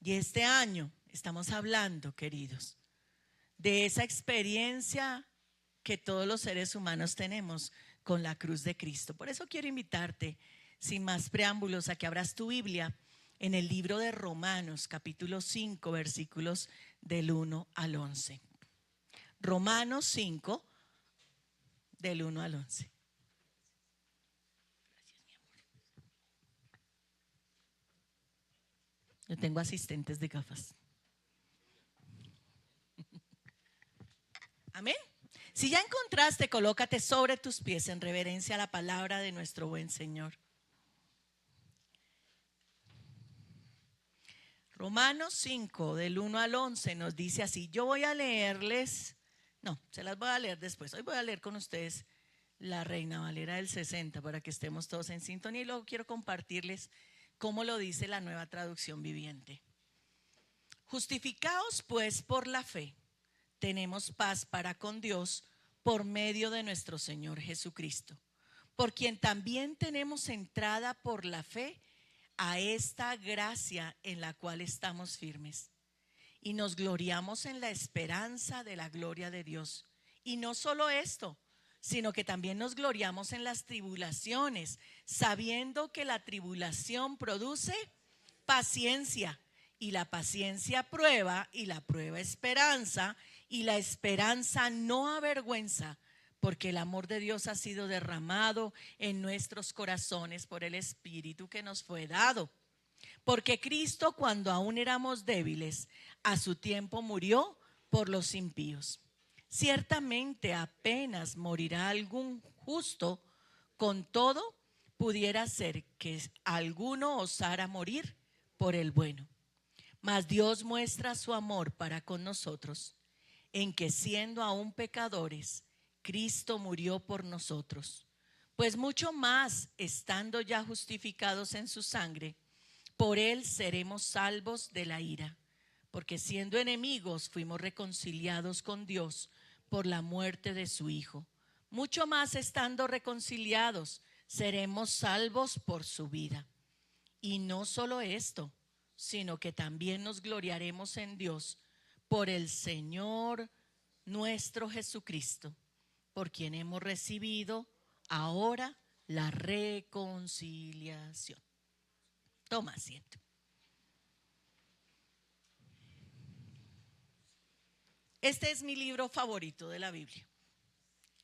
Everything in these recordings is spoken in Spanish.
Y este año estamos hablando, queridos, de esa experiencia que todos los seres humanos tenemos con la cruz de Cristo. Por eso quiero invitarte, sin más preámbulos, a que abras tu Biblia en el libro de Romanos, capítulo 5, versículos del 1 al 11. Romanos 5, del 1 al 11. Yo tengo asistentes de gafas. Amén. Si ya encontraste, colócate sobre tus pies en reverencia a la palabra de nuestro buen Señor. Romanos 5, del 1 al 11 nos dice así. Yo voy a leerles, no, se las voy a leer después. Hoy voy a leer con ustedes la Reina Valera del 60 para que estemos todos en sintonía, y luego quiero compartirles cómo lo dice la Nueva Traducción Viviente. Justificaos pues por la fe, tenemos paz para con Dios por medio de nuestro Señor Jesucristo, por quien también tenemos entrada por la fe a esta gracia en la cual estamos firmes y nos gloriamos en la esperanza de la gloria de Dios. Y no solo esto, sino que también nos gloriamos en las tribulaciones, sabiendo que la tribulación produce paciencia, y la paciencia prueba, y la prueba esperanza, y la esperanza no avergüenza, porque el amor de Dios ha sido derramado en nuestros corazones por el Espíritu que nos fue dado. Porque Cristo, cuando aún éramos débiles, a su tiempo murió por los impíos. Ciertamente apenas morirá algún justo, con todo pudiera ser que alguno osara morir por el bueno. Mas Dios muestra su amor para con nosotros, en que siendo aún pecadores, Cristo murió por nosotros. Pues mucho más, estando ya justificados en su sangre, por él seremos salvos de la ira. Porque siendo enemigos fuimos reconciliados con Dios por la muerte de su Hijo. Mucho más, estando reconciliados, seremos salvos por su vida. Y no solo esto, sino que también nos gloriaremos en Dios por el Señor nuestro Jesucristo, por quien hemos recibido ahora la reconciliación. Toma asiento. Este es mi libro favorito de la Biblia,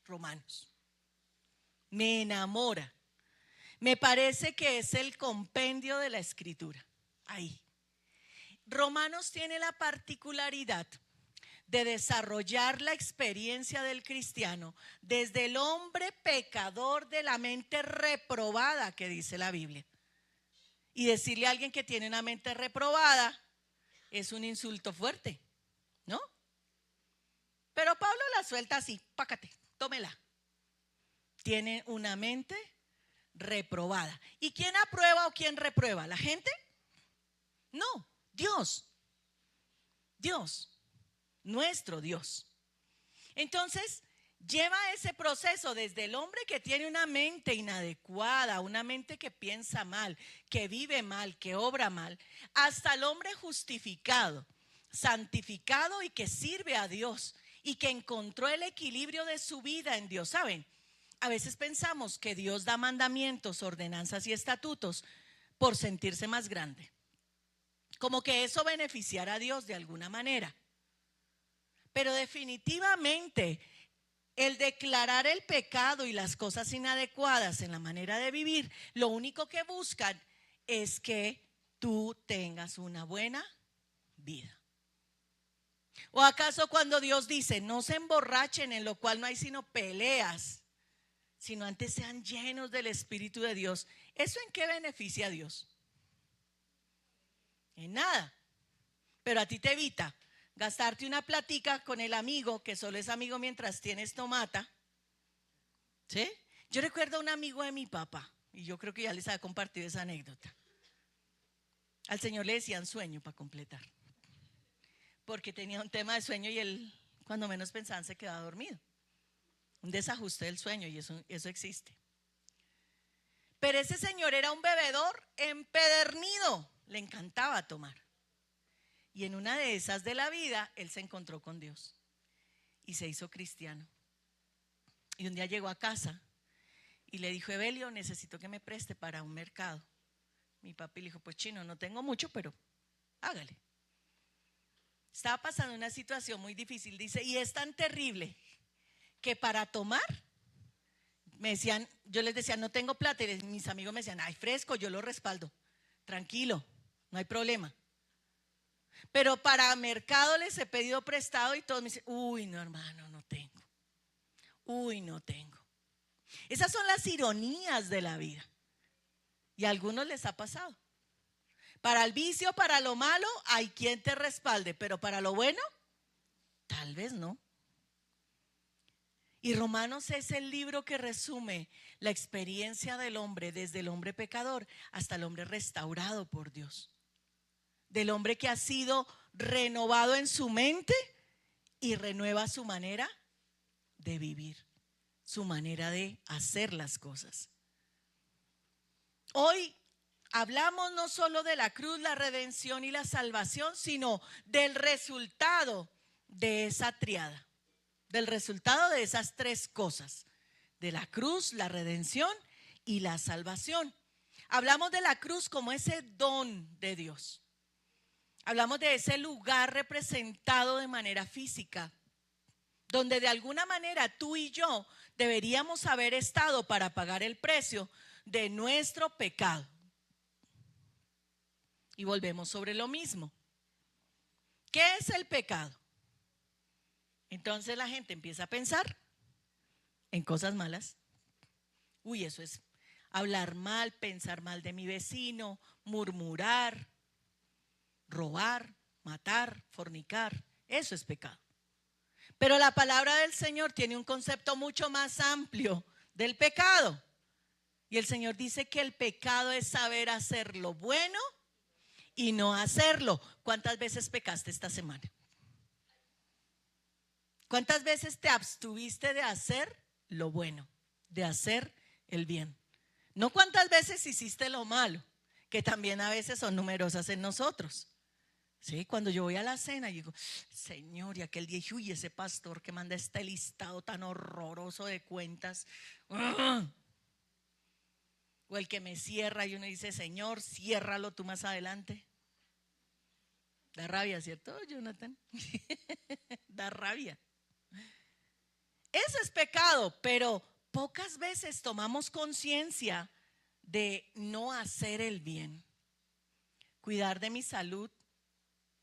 Romanos. Me enamora. Me parece que es el compendio de la Escritura. Ahí. Romanos tiene la particularidad de desarrollar la experiencia del cristiano desde el hombre pecador de la mente reprobada que dice la Biblia. Y decirle a alguien que tiene una mente reprobada es un insulto fuerte, ¿no? Pero Pablo la suelta así, pácate, tómela. Tiene una mente reprobada. ¿Y quién aprueba o quién reprueba? ¿La gente? No, Dios. Dios, nuestro Dios. Entonces, lleva ese proceso desde el hombre que tiene una mente inadecuada, una mente que piensa mal, que vive mal, que obra mal, hasta el hombre justificado, santificado y que sirve a Dios y que encontró el equilibrio de su vida en Dios. ¿Saben? A veces pensamos que Dios da mandamientos, ordenanzas y estatutos por sentirse más grande, como que eso beneficiara a Dios de alguna manera. Pero definitivamente el declarar el pecado y las cosas inadecuadas en la manera de vivir, lo único que buscan es que tú tengas una buena vida. ¿O acaso cuando Dios dice no se emborrachen, en lo cual no hay sino peleas, sino antes sean llenos del Espíritu de Dios? ¿Eso en qué beneficia a Dios? En nada. Pero a ti te evita gastarte una platica con el amigo que solo es amigo mientras tienes tomata. ¿Sí? Yo recuerdo a un amigo de mi papá, y yo creo que ya les había compartido esa anécdota. Al señor le decían sueño para completar, porque tenía un tema de sueño y él, cuando menos pensaban, se quedaba dormido. Un desajuste del sueño, y eso existe. Pero ese señor era un bebedor empedernido, le encantaba tomar. Y en una de esas de la vida, él se encontró con Dios y se hizo cristiano. Y un día llegó a casa y le dijo: Evelio, necesito que me preste para un mercado. Mi papi le dijo: pues chino, no tengo mucho, pero hágale. Estaba pasando una situación muy difícil, dice, y es tan terrible que para tomar, me decían, yo les decía, no tengo plata, y mis amigos me decían, ay, fresco, yo lo respaldo, tranquilo, no hay problema. Pero para mercado les he pedido prestado y todos me dicen, uy, no, hermano, no tengo. Uy, no tengo. Esas son las ironías de la vida. Y a algunos les ha pasado. Para el vicio, para lo malo, hay quien te respalde, pero para lo bueno, tal vez no. Y Romanos es el libro que resume la experiencia del hombre, desde el hombre pecador hasta el hombre restaurado por Dios. Del hombre que ha sido renovado en su mente y renueva su manera de vivir, su manera de hacer las cosas. Hoy hablamos no solo de la cruz, la redención y la salvación, sino del resultado de esa triada, del resultado de esas tres cosas, de la cruz, la redención y la salvación. Hablamos de la cruz como ese don de Dios. Hablamos de ese lugar representado de manera física, donde de alguna manera tú y yo deberíamos haber estado para pagar el precio de nuestro pecado. Y volvemos sobre lo mismo. ¿Qué es el pecado? Entonces la gente empieza a pensar en cosas malas. Uy, eso es hablar mal, pensar mal de mi vecino, murmurar, robar, matar, fornicar. Eso es pecado. Pero la palabra del Señor tiene un concepto mucho más amplio del pecado. Y el Señor dice que el pecado es saber hacer lo bueno y no hacerlo. ¿Cuántas veces pecaste esta semana? ¿Cuántas veces te abstuviste de hacer lo bueno, de hacer el bien? No cuántas veces hiciste lo malo, que también a veces son numerosas en nosotros. Sí, cuando yo voy a la cena y digo, Señor, y aquel día dije, uy, ese pastor que manda este listado tan horroroso de cuentas. O el que me cierra y uno dice, Señor, ciérralo tú más adelante. Da rabia, ¿cierto, Jonathan? Da rabia. Ese es pecado, pero pocas veces tomamos conciencia de no hacer el bien. Cuidar de mi salud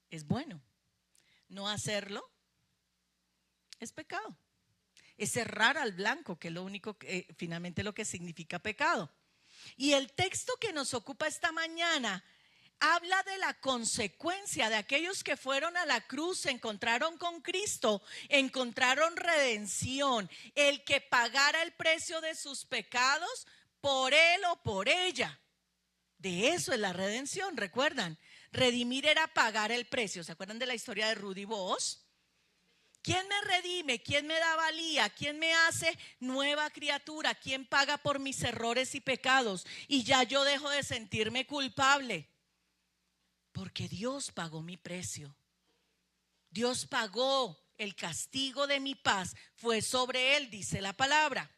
es bueno. No hacerlo es pecado. Es cerrar al blanco, que es lo único que finalmente lo que significa pecado. Y el texto que nos ocupa esta mañana habla de la consecuencia de aquellos que fueron a la cruz, se encontraron con Cristo, encontraron redención, el que pagara el precio de sus pecados por él o por ella. De eso es la redención, ¿recuerdan? Redimir era pagar el precio. ¿Se acuerdan de la historia de Rudy Boaz? ¿Quién me redime? ¿Quién me da valía? ¿Quién me hace nueva criatura? ¿Quién paga por mis errores y pecados? Y ya yo dejo de sentirme culpable. Porque Dios pagó mi precio. Dios pagó el castigo de mi paz. Fue sobre él, dice la palabra.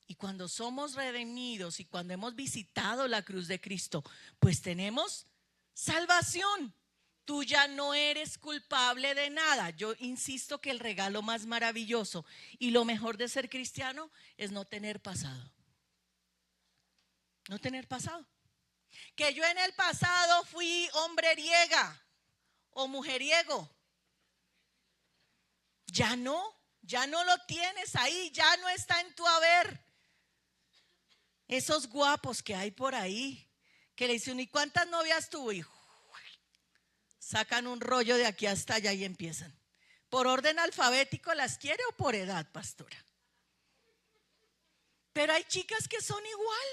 Y cuando somos redimidos y cuando hemos visitado la cruz de Cristo, pues tenemos salvación. Tú ya no eres culpable de nada. Yo insisto que el regalo más maravilloso y lo mejor de ser cristiano es no tener pasado. No tener pasado. Que yo en el pasado fui hombreriega o mujeriego. Ya no lo tienes ahí, ya no está en tu haber. Esos guapos que hay por ahí, que le dicen, ¿y cuántas novias tuvo? Y sacan un rollo de aquí hasta allá y empiezan. ¿Por orden alfabético las quiere o por edad, pastora? Pero hay chicas que son igual.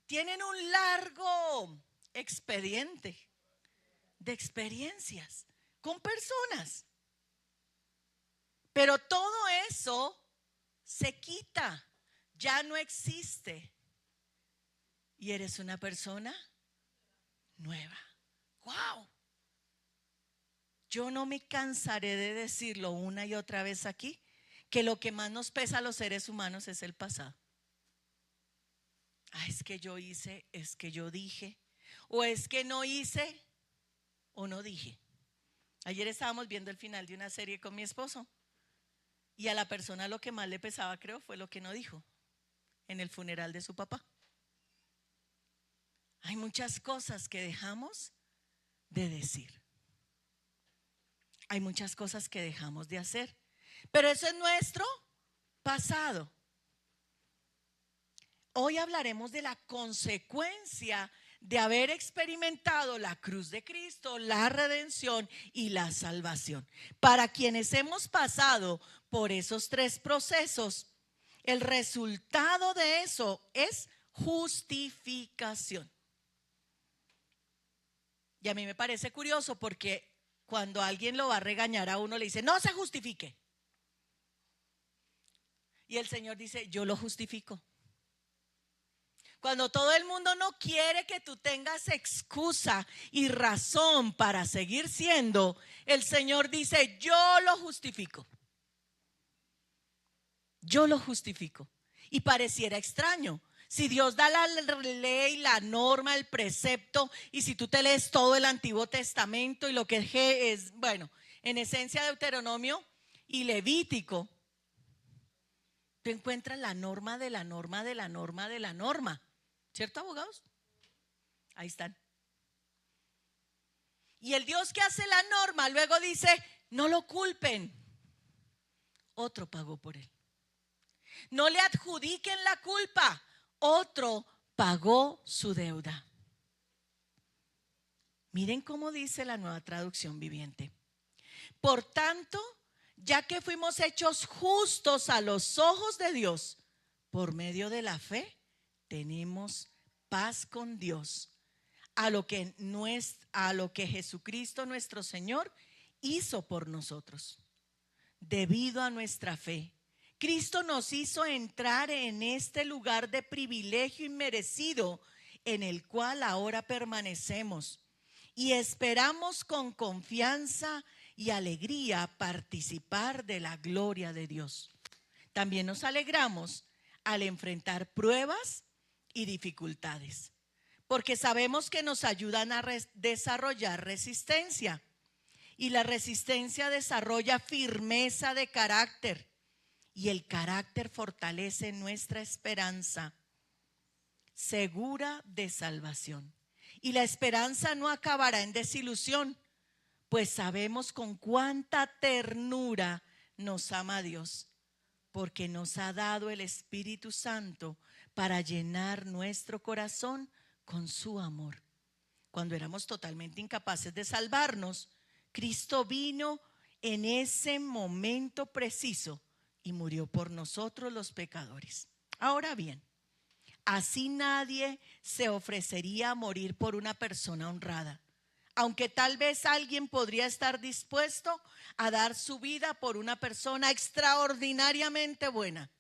Tienen un largo expediente de experiencias con personas. Pero todo eso se quita, ya no existe. Y eres una persona nueva. wow. Yo no me cansaré de decirlo una y otra vez aquí, que lo que más nos pesa a los seres humanos es el pasado. Es que yo hice, es que yo dije, o es que no hice o no dije. Ayer estábamos viendo el final de una serie con mi esposo y a la persona lo que más le pesaba, creo, fue lo que no dijo en el funeral de su papá. Hay muchas cosas que dejamos de decir. Hay muchas cosas que dejamos de hacer. Pero eso es nuestro pasado. Hoy hablaremos de la consecuencia de haber experimentado la cruz de Cristo, la redención y la salvación. Para quienes hemos pasado por esos tres procesos, el resultado de eso es justificación. Y a mí me parece curioso porque cuando alguien lo va a regañar a uno le dice, no se justifique. Y el Señor dice, yo lo justifico. Cuando todo el mundo no quiere que tú tengas excusa y razón para seguir siendo, el Señor dice, yo lo justifico. Yo lo justifico. Y pareciera extraño. Si Dios da la ley, la norma, el precepto, y si tú te lees todo el Antiguo Testamento y lo que es, bueno, en esencia Deuteronomio y Levítico, tú encuentras la norma de la norma de la norma de la norma. ¿Cierto, abogados? Ahí están. Y el Dios que hace la norma luego dice, no lo culpen. Otro pagó por él. No le adjudiquen la culpa. Otro pagó su deuda. Miren cómo dice la Nueva Traducción Viviente. Por tanto, ya que fuimos hechos justos a los ojos de Dios, por medio de la fe, tenemos paz con Dios, a lo que Jesucristo nuestro Señor hizo por nosotros. Debido a nuestra fe, Cristo nos hizo entrar en este lugar de privilegio inmerecido en el cual ahora permanecemos y esperamos con confianza y alegría participar de la gloria de Dios. También nos alegramos al enfrentar pruebas y dificultades, porque sabemos que nos ayudan a desarrollar resistencia, y la resistencia desarrolla firmeza de carácter, y el carácter fortalece nuestra esperanza segura de salvación. Y la esperanza no acabará en desilusión, pues sabemos con cuánta ternura nos ama Dios, porque nos ha dado el Espíritu Santo para llenar nuestro corazón con su amor. Cuando éramos totalmente incapaces de salvarnos, Cristo vino en ese momento preciso y murió por nosotros los pecadores. Ahora bien, así nadie se ofrecería a morir por una persona honrada, aunque tal vez alguien podría estar dispuesto a dar su vida por una persona extraordinariamente buena.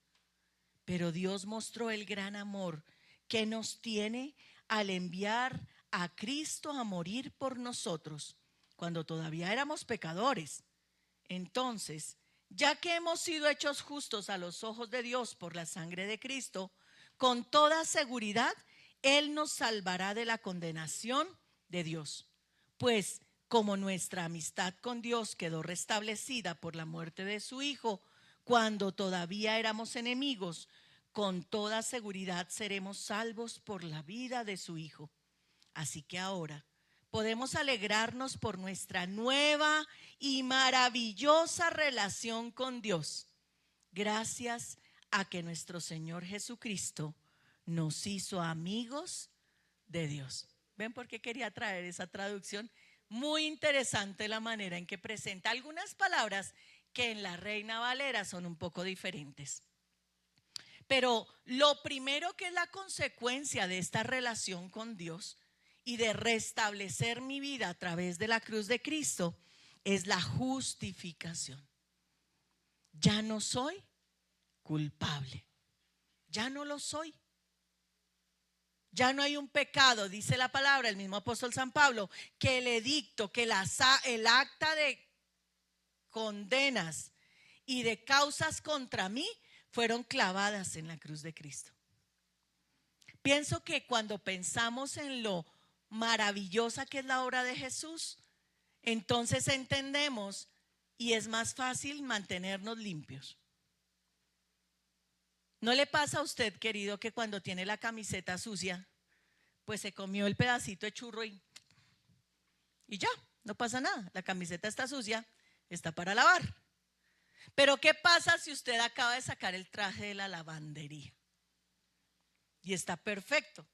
Pero Dios mostró el gran amor que nos tiene al enviar a Cristo a morir por nosotros cuando todavía éramos pecadores. Entonces, ya que hemos sido hechos justos a los ojos de Dios por la sangre de Cristo, con toda seguridad Él nos salvará de la condenación de Dios. Pues como nuestra amistad con Dios quedó restablecida por la muerte de su Hijo, cuando todavía éramos enemigos, con toda seguridad seremos salvos por la vida de su Hijo. Así que ahora podemos alegrarnos por nuestra nueva y maravillosa relación con Dios, gracias a que nuestro Señor Jesucristo nos hizo amigos de Dios. ¿Ven por qué quería traer esa traducción? Muy interesante la manera en que presenta algunas palabras que en la Reina Valera son un poco diferentes. Pero lo primero que es la consecuencia de esta relación con Dios y de restablecer mi vida a través de la cruz de Cristo es la justificación. Ya no soy culpable, ya no lo soy. Ya no hay un pecado, dice la palabra, el mismo apóstol San Pablo, que el edicto, que el acta de condenas y de causas contra mí fueron clavadas en la cruz de Cristo. Pienso que cuando pensamos en lo maravillosa que es la obra de Jesús, entonces entendemos y es más fácil mantenernos limpios. ¿No le pasa a usted, querido, que cuando tiene la camiseta sucia, pues se comió el pedacito de churro y ya, no pasa nada? La camiseta está sucia, está para lavar. Pero ¿qué pasa si usted acaba de sacar el traje de la lavandería y está perfecto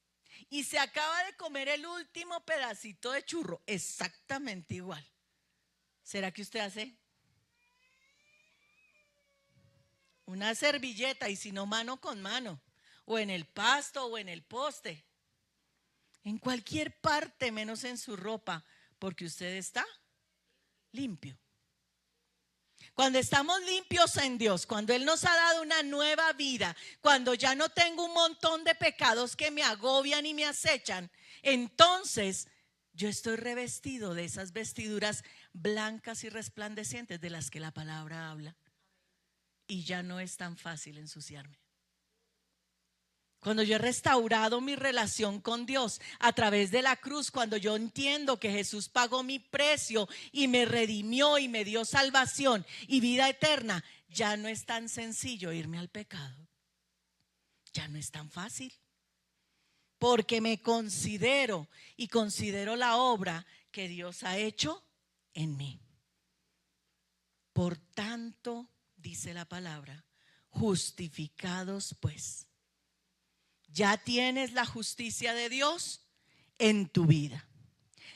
y se acaba de comer el último pedacito de churro exactamente igual? ¿Será que usted hace una servilleta, y si no, mano con mano, o en el pasto o en el poste, en cualquier parte menos en su ropa, porque usted está limpio? Cuando estamos limpios en Dios, cuando Él nos ha dado una nueva vida, cuando ya no tengo un montón de pecados que me agobian y me acechan, entonces yo estoy revestido de esas vestiduras blancas y resplandecientes de las que la palabra habla, y ya no es tan fácil ensuciarme. Cuando yo he restaurado mi relación con Dios a través de la cruz, cuando yo entiendo que Jesús pagó mi precio y me redimió y me dio salvación y vida eterna, ya no es tan sencillo irme al pecado. Ya no es tan fácil. Porque me considero y considero la obra que Dios ha hecho en mí. Por tanto, dice la palabra, justificados pues, ya tienes la justicia de Dios en tu vida.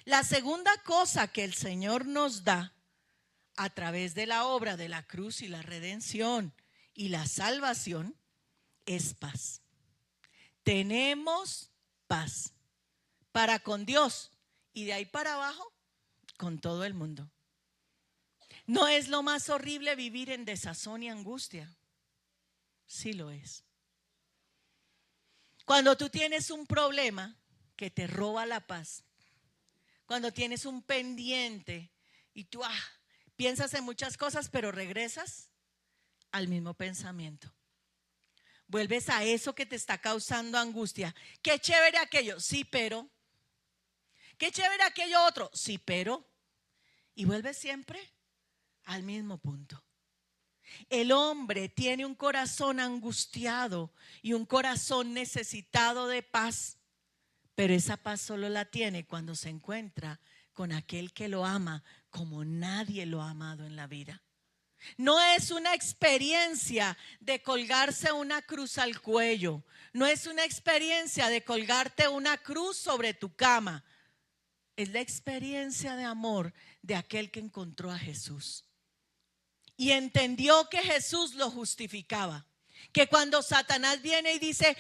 La segunda cosa que el Señor nos da a través de la obra de la cruz y la redención y la salvación es paz. Tenemos paz para con Dios y de ahí para abajo con todo el mundo. ¿No es lo más horrible vivir en desazón y angustia? Sí lo es. Cuando tú tienes un problema que te roba la paz, cuando tienes un pendiente y tú piensas en muchas cosas, pero regresas al mismo pensamiento. Vuelves a eso que te está causando angustia. Qué chévere aquello, sí, pero. Qué chévere aquello otro, sí, pero. Y vuelves siempre al mismo punto. El hombre tiene un corazón angustiado y un corazón necesitado de paz, pero esa paz solo la tiene cuando se encuentra con aquel que lo ama como nadie lo ha amado en la vida. No es una experiencia de colgarse una cruz al cuello, no es una experiencia de colgarte una cruz sobre tu cama, es la experiencia de amor de aquel que encontró a Jesús y entendió que Jesús lo justificaba. Que cuando Satanás viene y dice,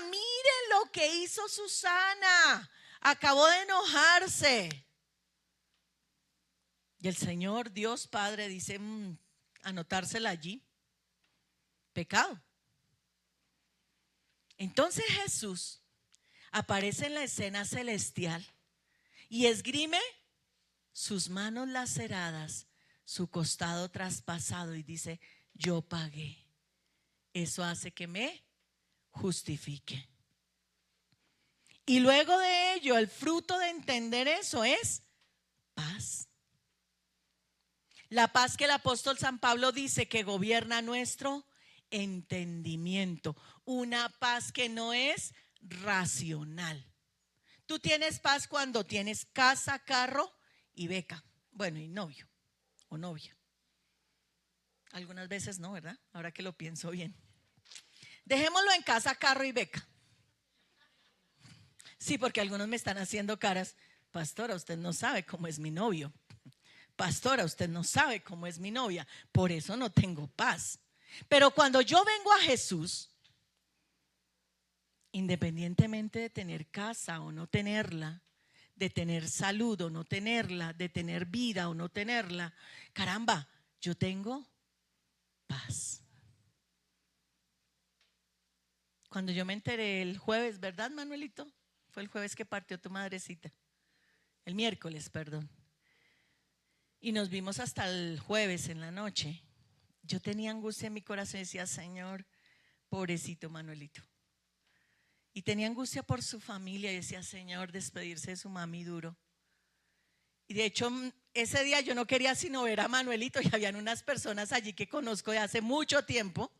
miren lo que hizo Susana, acabó de enojarse. Y el Señor Dios Padre dice, anotársela allí, pecado. Entonces Jesús aparece en la escena celestial y esgrime sus manos laceradas, su costado traspasado y dice, yo pagué. Eso hace que me justifique. Y luego de ello, el fruto de entender eso es paz. La paz que el apóstol San Pablo dice que gobierna nuestro entendimiento. Una paz que no es racional. Tú tienes paz cuando tienes casa, carro y beca. Bueno, y novio o novia. Algunas veces no, ¿verdad? Ahora que lo pienso bien. Dejémoslo en casa, carro y beca. Sí, porque algunos me están haciendo caras. Pastora, usted no sabe cómo es mi novio. Pastora, usted no sabe cómo es mi novia. Por eso no tengo paz. Pero cuando yo vengo a Jesús, independientemente de tener casa o no tenerla, de tener salud o no tenerla, de tener vida o no tenerla, caramba, yo tengo paz. Cuando yo me enteré el jueves, ¿verdad, Manuelito? Fue el jueves que partió tu madrecita. El miércoles, perdón. Y nos vimos hasta el jueves en la noche. Yo tenía angustia en mi corazón y decía, Señor, pobrecito Manuelito. Y tenía angustia por su familia y decía, Señor, despedirse de su mami duro. Y de hecho, ese día yo no quería sino ver a Manuelito y habían unas personas allí que conozco de hace mucho tiempo.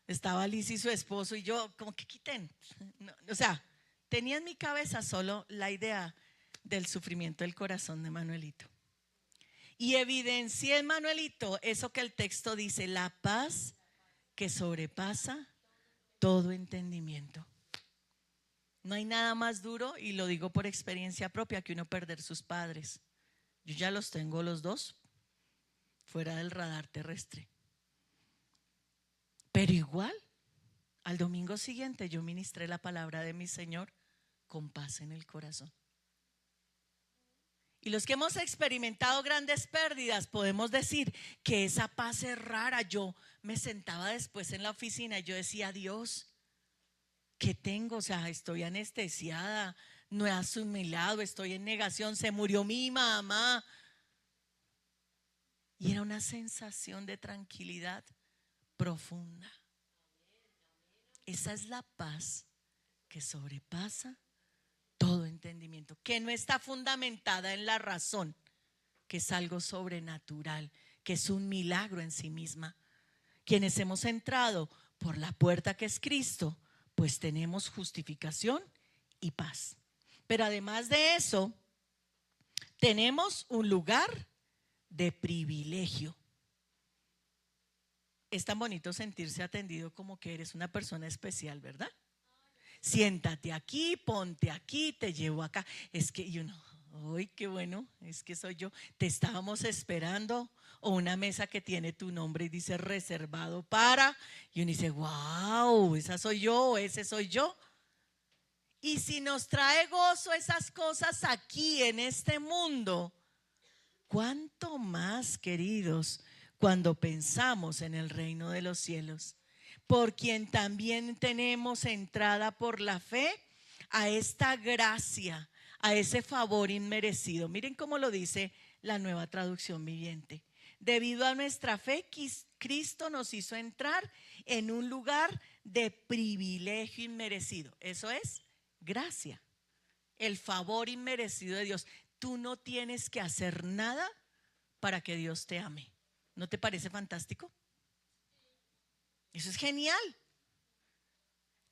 Estaba Liz y su esposo y yo, como que quiten. No, o sea, tenía en mi cabeza solo la idea del sufrimiento del corazón de Manuelito. Y evidencié en Manuelito eso que el texto dice, la paz que sobrepasa todo entendimiento. No hay nada más duro, y lo digo por experiencia propia, que uno perder sus padres. Yo ya los tengo los dos fuera del radar terrestre. Pero igual, al domingo siguiente yo ministré la palabra de mi Señor con paz en el corazón. Y los que hemos experimentado grandes pérdidas podemos decir que esa paz es rara. Yo me sentaba después en la oficina y yo decía, Dios, ¿qué tengo? O sea, estoy anestesiada, no he asimilado, estoy en negación, se murió mi mamá. Y era una sensación de tranquilidad profunda. Esa es la paz que sobrepasa todo entendimiento, que no está fundamentada en la razón, que es algo sobrenatural, que es un milagro en sí misma. Quienes hemos entrado por la puerta que es Cristo, pues tenemos justificación y paz. Pero además de eso, tenemos un lugar de privilegio. Es tan bonito sentirse atendido como que eres una persona especial, ¿verdad? Siéntate aquí, ponte aquí, te llevo acá. Es que ¡ay, qué bueno! Es que soy yo. Te estábamos esperando. O una mesa que tiene tu nombre y dice reservado para. Y uno dice, wow, esa soy yo o ese soy yo. Y si nos trae gozo esas cosas aquí en este mundo, ¿cuánto más, queridos, cuando pensamos en el reino de los cielos? Por quien también tenemos entrada por la fe a esta gracia, a ese favor inmerecido. Miren cómo lo dice la Nueva Traducción Viviente. Debido a nuestra fe, Cristo nos hizo entrar en un lugar de privilegio inmerecido. Eso es gracia, el favor inmerecido de Dios. Tú no tienes que hacer nada para que Dios te ame. ¿No te parece fantástico? Eso es genial.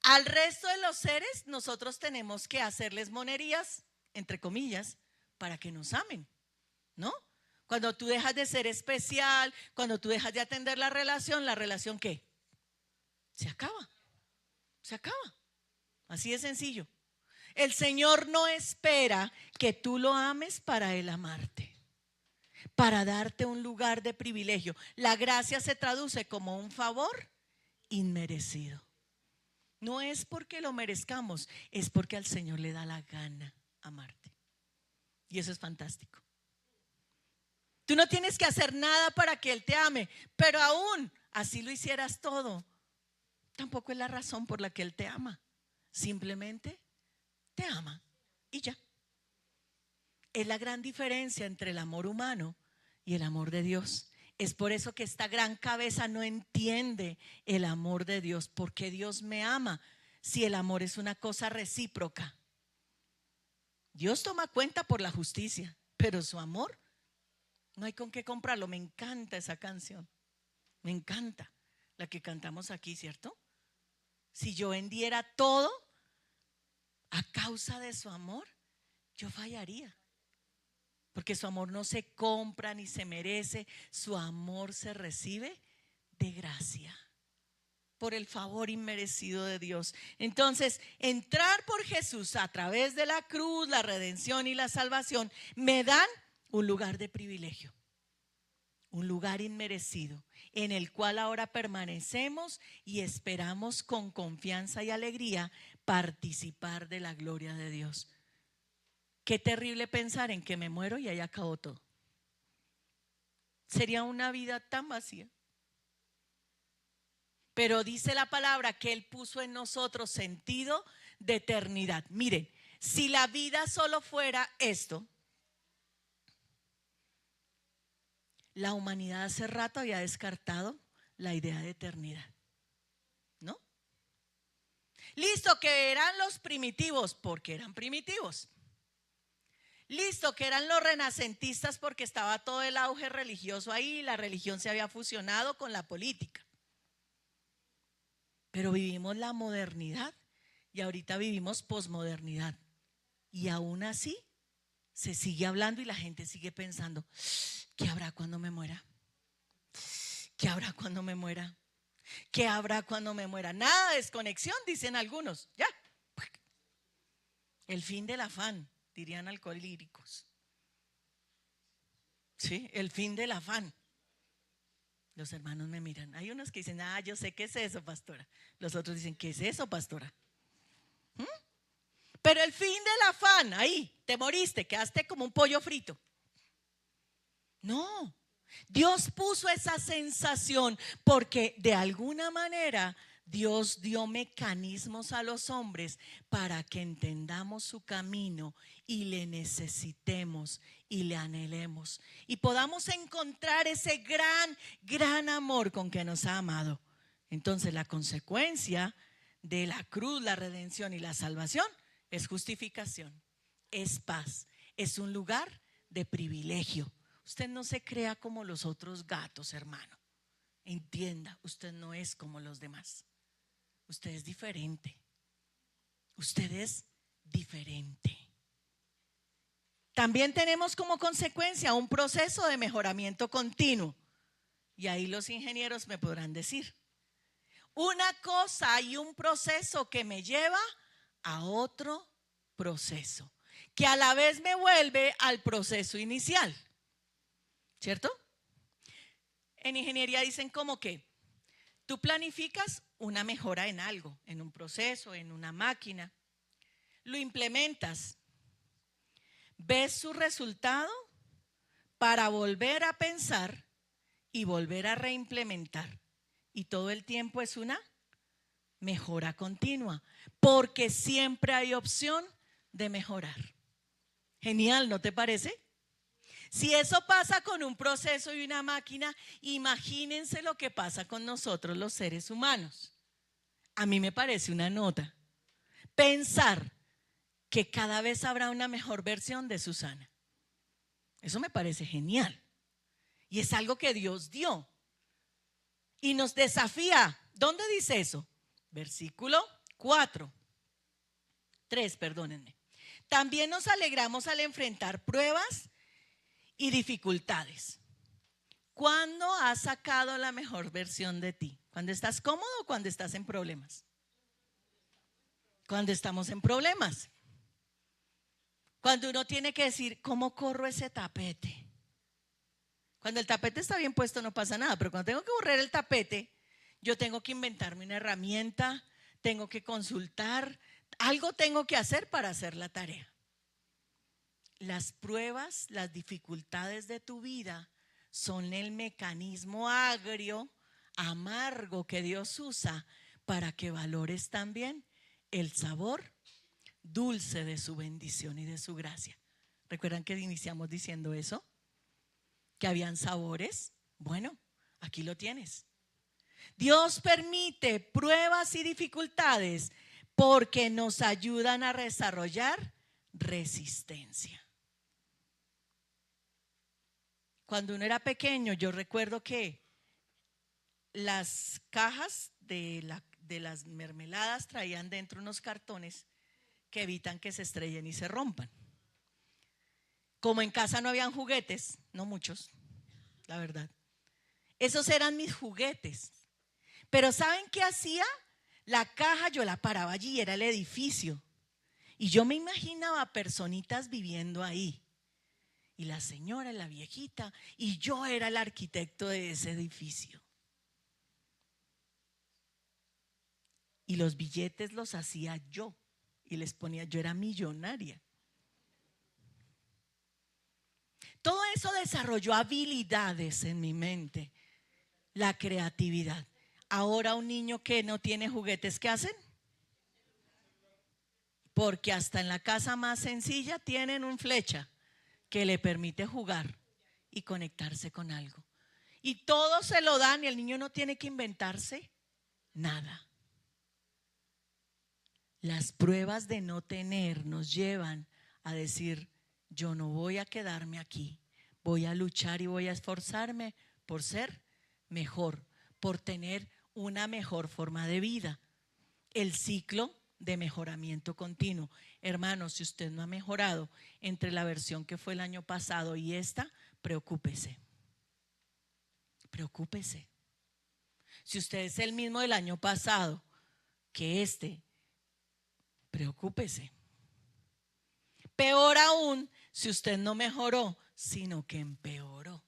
Al resto de los seres nosotros tenemos que hacerles monerías, entre comillas, para que nos amen, ¿no? Cuando tú dejas de ser especial, cuando tú dejas de atender la relación ¿qué? Se acaba, se acaba. Así de sencillo. El Señor no espera que tú lo ames para Él amarte, para darte un lugar de privilegio. La gracia se traduce como un favor inmerecido. No es porque lo merezcamos, es porque al Señor le da la gana amarte. Y eso es fantástico. Tú no tienes que hacer nada para que Él te ame, pero aún así lo hicieras todo, tampoco es la razón por la que Él te ama. Simplemente te ama y ya. Es la gran diferencia entre el amor humano y el amor de Dios. Es por eso que esta gran cabeza no entiende el amor de Dios. Porque Dios me ama si el amor es una cosa recíproca. Dios toma cuenta por la justicia, pero su amor no hay con qué comprarlo. Me encanta esa canción. Me encanta la que cantamos aquí, ¿cierto? Si yo vendiera todo a causa de su amor, yo fallaría. Porque su amor no se compra ni se merece. Su amor se recibe de gracia, por el favor inmerecido de Dios. Entonces, entrar por Jesús a través de la cruz, la redención y la salvación, me dan un lugar de privilegio, un lugar inmerecido, en el cual ahora permanecemos y esperamos con confianza y alegría participar de la gloria de Dios. Qué terrible pensar en que me muero y ahí acabó todo. Sería una vida tan vacía. Pero dice la palabra que Él puso en nosotros sentido de eternidad. Miren, si la vida solo fuera esto, la humanidad hace rato había descartado la idea de eternidad, ¿no? Listo, que eran los primitivos, porque eran primitivos. Listo, que eran los renacentistas porque estaba todo el auge religioso ahí, la religión se había fusionado con la política. Pero vivimos la modernidad y ahorita vivimos posmodernidad. Y aún así se sigue hablando y la gente sigue pensando, ¿qué habrá cuando me muera? ¿Qué habrá cuando me muera? ¿Qué habrá cuando me muera? Nada de desconexión, dicen algunos. Ya. El fin del afán, dirían alcohólicos. Sí, el fin del afán. Los hermanos me miran. Hay unos que dicen, yo sé qué es eso, pastora. Los otros dicen, ¿qué es eso, pastora? Pero el fin del afán, ahí, te moriste, quedaste como un pollo frito. No, Dios puso esa sensación porque de alguna manera Dios dio mecanismos a los hombres para que entendamos su camino y le necesitemos y le anhelemos y podamos encontrar ese gran amor con que nos ha amado. Entonces la consecuencia de la cruz, la redención y la salvación es justificación, es paz, es un lugar de privilegio. Usted no se crea como los otros gatos, hermano. Entienda, usted no es como los demás. Usted es diferente. Usted es diferente. También tenemos como consecuencia un proceso de mejoramiento continuo. Y ahí los ingenieros me podrán decir. Una cosa y un proceso que me lleva a otro proceso, que a la vez me vuelve al proceso inicial. ¿Cierto? En ingeniería dicen como que tú planificas una mejora en algo, en un proceso, en una máquina, lo implementas, ves su resultado para volver a pensar y volver a reimplementar. Y todo el tiempo es una mejora continua, porque siempre hay opción de mejorar. Genial, ¿no te parece? Si eso pasa con un proceso y una máquina, imagínense lo que pasa con nosotros los seres humanos. A mí me parece una nota pensar que cada vez habrá una mejor versión de Susana. Eso me parece genial. Y es algo que Dios dio. Y nos desafía. ¿Dónde dice eso? Versículo 3, perdónenme. También nos alegramos al enfrentar pruebas y dificultades. ¿Cuándo has sacado la mejor versión de ti? ¿Cuando estás cómodo o cuando estás en problemas? Cuando estamos en problemas. Cuando uno tiene que decir, ¿cómo corro ese tapete? Cuando el tapete está bien puesto no pasa nada, pero cuando tengo que borrar el tapete, yo tengo que inventarme una herramienta, tengo que consultar, algo tengo que hacer para hacer la tarea. Las pruebas, las dificultades de tu vida son el mecanismo agrio, amargo que Dios usa para que valores también el sabor dulce de su bendición y de su gracia. ¿Recuerdan que iniciamos diciendo eso? Que habían sabores. Bueno, aquí lo tienes. Dios permite pruebas y dificultades porque nos ayudan a desarrollar resistencia. Cuando uno era pequeño, yo recuerdo que las cajas de las mermeladas traían dentro unos cartones que evitan que se estrellen y se rompan. Como en casa no habían juguetes, no muchos, la verdad. Esos eran mis juguetes. Pero ¿saben qué hacía? La caja yo la paraba allí, era el edificio. Y yo me imaginaba personitas viviendo ahí. Y la señora, la viejita, y yo era el arquitecto de ese edificio. Y los billetes los hacía yo. Y les ponía, yo era millonaria. Todo eso desarrolló habilidades en mi mente, la creatividad. Ahora un niño que no tiene juguetes, ¿qué hacen? Porque hasta en la casa más sencilla tienen un flecha que le permite jugar y conectarse con algo. Y todo se lo dan y el niño no tiene que inventarse nada. Las pruebas de no tener nos llevan a decir, yo no voy a quedarme aquí, voy a luchar y voy a esforzarme por ser mejor, por tener una mejor forma de vida. El ciclo de mejoramiento continuo. Hermanos, si usted no ha mejorado entre la versión que fue el año pasado y esta, preocúpese. Preocúpese. Si usted es el mismo del año pasado que preocúpese. Peor aún si usted no mejoró, sino que empeoró.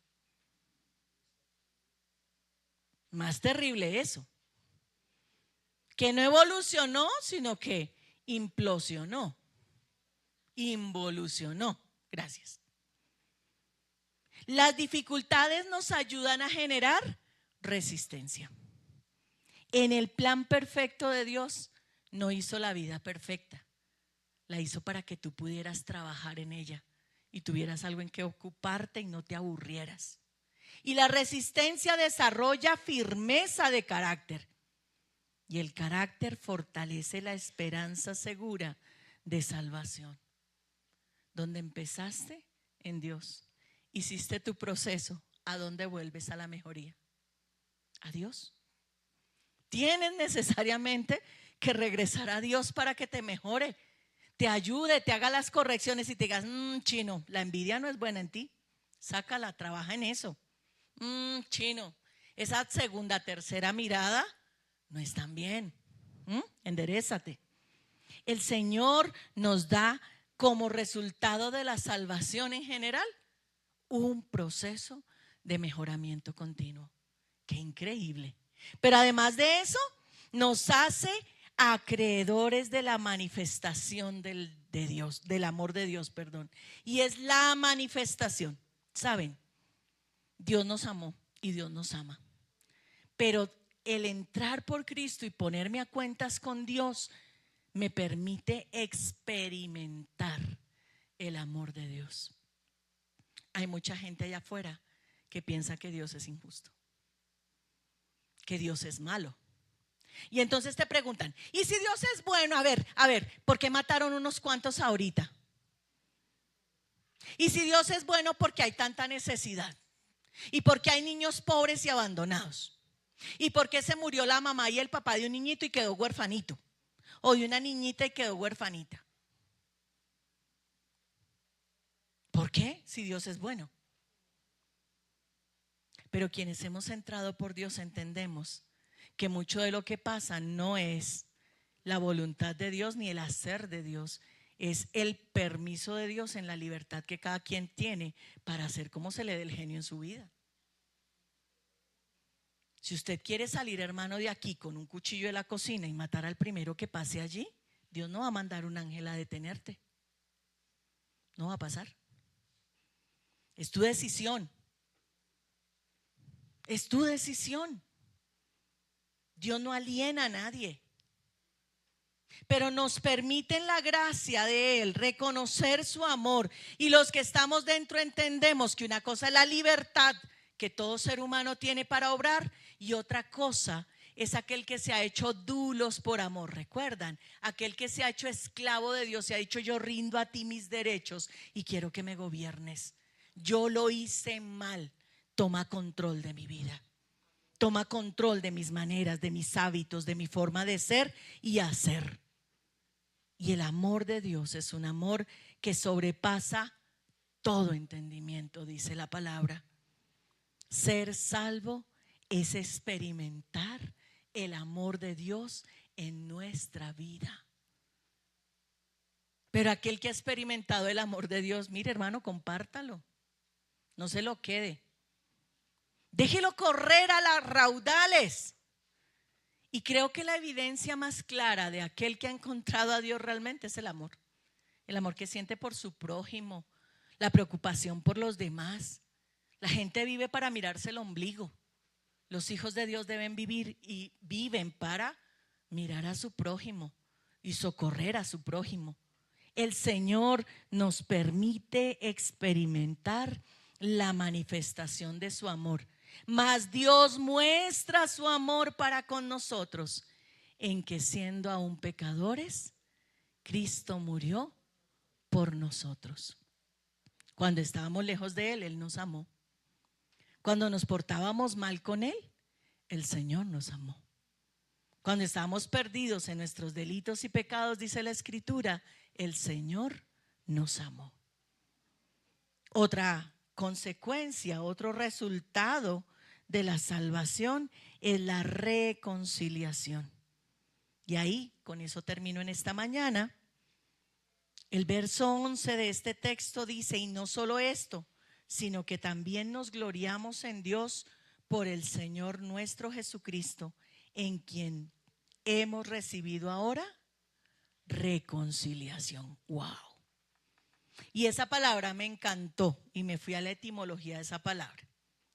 Más terrible eso. Que no evolucionó, sino que implosionó, involucionó. Gracias. Las dificultades nos ayudan a generar resistencia. En el plan perfecto de Dios no hizo la vida perfecta. La hizo para que tú pudieras trabajar en ella y tuvieras algo en que ocuparte y no te aburrieras. Y la resistencia desarrolla firmeza de carácter. Y el carácter fortalece la esperanza segura de salvación. Donde empezaste en Dios, hiciste tu proceso, ¿a dónde vuelves? A la mejoría. A Dios. Tienes necesariamente que regresar a Dios para que te mejore, te ayude, te haga las correcciones y te digas, chino, la envidia no es buena en ti. Sácala, trabaja en eso. Chino, esa segunda, tercera mirada no están bien. Enderézate. El Señor nos da como resultado de la salvación en general un proceso de mejoramiento continuo. Qué increíble. Pero además de eso, nos hace acreedores de la manifestación de Dios, del amor de Dios, perdón. Y es la manifestación. ¿Saben? Dios nos amó y Dios nos ama. Pero el entrar por Cristo y ponerme a cuentas con Dios me permite experimentar el amor de Dios. Hay mucha gente allá afuera que piensa que Dios es injusto, que Dios es malo. Y entonces te preguntan, ¿y si Dios es bueno? A ver, ¿por qué mataron unos cuantos ahorita? ¿Y si Dios es bueno, por qué hay tanta necesidad? ¿Y por qué hay niños pobres y abandonados? ¿Y por qué se murió la mamá y el papá de un niñito y quedó huerfanito? O de una niñita y quedó huerfanita. ¿Por qué? Si Dios es bueno. Pero quienes hemos entrado por Dios entendemos que mucho de lo que pasa no es la voluntad de Dios ni el hacer de Dios, es el permiso de Dios en la libertad que cada quien tiene para hacer como se le dé el genio en su vida. Si usted quiere salir, hermano, de aquí con un cuchillo de la cocina y matar al primero que pase allí, Dios no va a mandar un ángel a detenerte. No va a pasar. Es tu decisión. Es tu decisión. Dios no aliena a nadie. Pero nos permite en la gracia de Él reconocer su amor. Y los que estamos dentro entendemos que una cosa es la libertad que todo ser humano tiene para obrar y otra cosa es aquel que se ha hecho dulos por amor. ¿Recuerdan? Aquel que se ha hecho esclavo de Dios, se ha dicho yo rindo a ti mis derechos y quiero que me gobiernes. Yo lo hice mal. Toma control de mi vida. Toma control de mis maneras, de mis hábitos, de mi forma de ser y hacer. Y el amor de Dios es un amor que sobrepasa todo entendimiento, dice la palabra. Ser salvo es experimentar el amor de Dios en nuestra vida. Pero aquel que ha experimentado el amor de Dios, mire, hermano, compártalo. No se lo quede. Déjelo correr a las raudales. Y creo que la evidencia más clara de aquel que ha encontrado a Dios realmente es el amor. El amor que siente por su prójimo, la preocupación por los demás. La gente vive para mirarse el ombligo. Los hijos de Dios deben vivir y viven para mirar a su prójimo y socorrer a su prójimo. El Señor nos permite experimentar la manifestación de su amor. Mas Dios muestra su amor para con nosotros en que siendo aún pecadores, Cristo murió por nosotros. Cuando estábamos lejos de Él, Él nos amó. Cuando nos portábamos mal con Él, el Señor nos amó. Cuando estábamos perdidos en nuestros delitos y pecados, dice la Escritura, el Señor nos amó. Otra consecuencia, otro resultado de la salvación es la reconciliación. Y ahí, con eso termino en esta mañana. El verso 11 de este texto dice, y no solo esto, sino que también nos gloriamos en Dios por el Señor nuestro Jesucristo, en quien hemos recibido ahora reconciliación. ¡Wow! Y esa palabra me encantó y me fui a la etimología de esa palabra.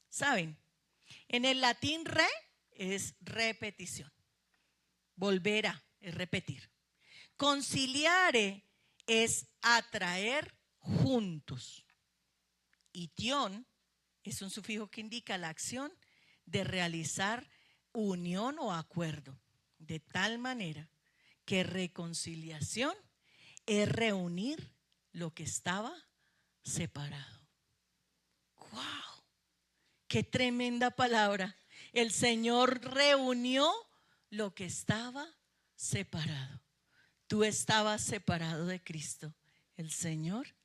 ¿Saben? En el latín re es repetición. Volver a es repetir. Conciliare es atraer juntos. Y tion es un sufijo que indica la acción de realizar unión o acuerdo. De tal manera que reconciliación es reunir lo que estaba separado. ¡Wow! ¡Qué tremenda palabra! El Señor reunió lo que estaba separado. Tú estabas separado de Cristo. El Señor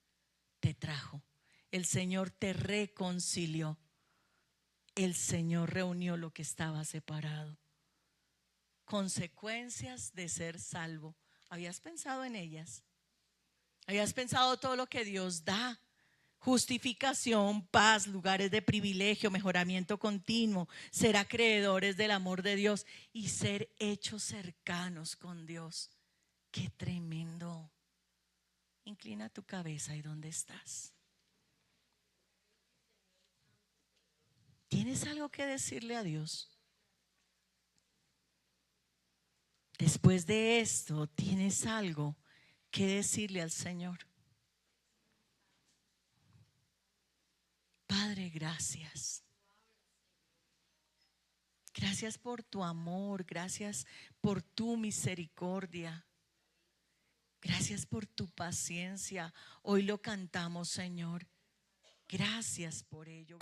te trajo. El Señor te reconcilió. El Señor reunió lo que estaba separado. Consecuencias de ser salvo. ¿Habías pensado en ellas? ¿Habías pensado todo lo que Dios da? Justificación, paz, lugares de privilegio, mejoramiento continuo, ser acreedores del amor de Dios y ser hechos cercanos con Dios. ¡Qué tremendo! Inclina tu cabeza ahí donde estás. ¿Tienes algo que decirle a Dios? Después de esto, ¿tienes algo que decirle al Señor? Padre, gracias. Gracias por tu amor, gracias por tu misericordia. Gracias por tu paciencia. Hoy lo cantamos, Señor. Gracias por ello.